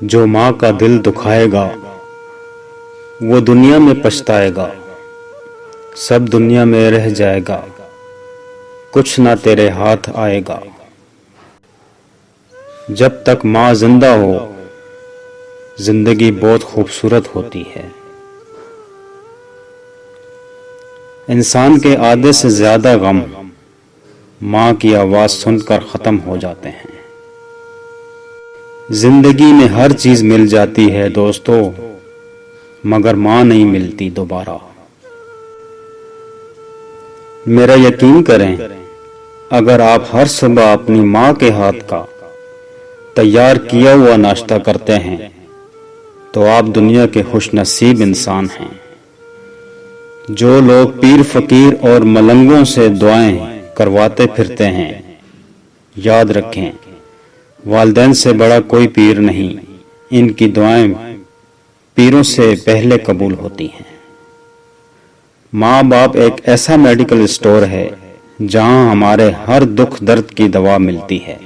جو ماں کا دل دکھائے گا وہ دنیا میں پچھتائے گا، سب دنیا میں رہ جائے گا، کچھ نہ تیرے ہاتھ آئے گا۔ جب تک ماں زندہ ہو زندگی بہت خوبصورت ہوتی ہے۔ انسان کے آدھے سے زیادہ غم ماں کی آواز سن کر ختم ہو جاتے ہیں۔ زندگی میں ہر چیز مل جاتی ہے دوستو، مگر ماں نہیں ملتی دوبارہ۔ میرا یقین کریں، اگر آپ ہر صبح اپنی ماں کے ہاتھ کا تیار کیا ہوا ناشتہ کرتے ہیں تو آپ دنیا کے خوش نصیب انسان ہیں۔ جو لوگ پیر فقیر اور ملنگوں سے دعائیں کرواتے پھرتے ہیں، یاد رکھیں والدین سے بڑا کوئی پیر نہیں، ان کی دعائیں پیروں سے پہلے قبول ہوتی ہیں۔ ماں باپ ایک ایسا میڈیکل اسٹور ہے جہاں ہمارے ہر دکھ درد کی دوا ملتی ہے۔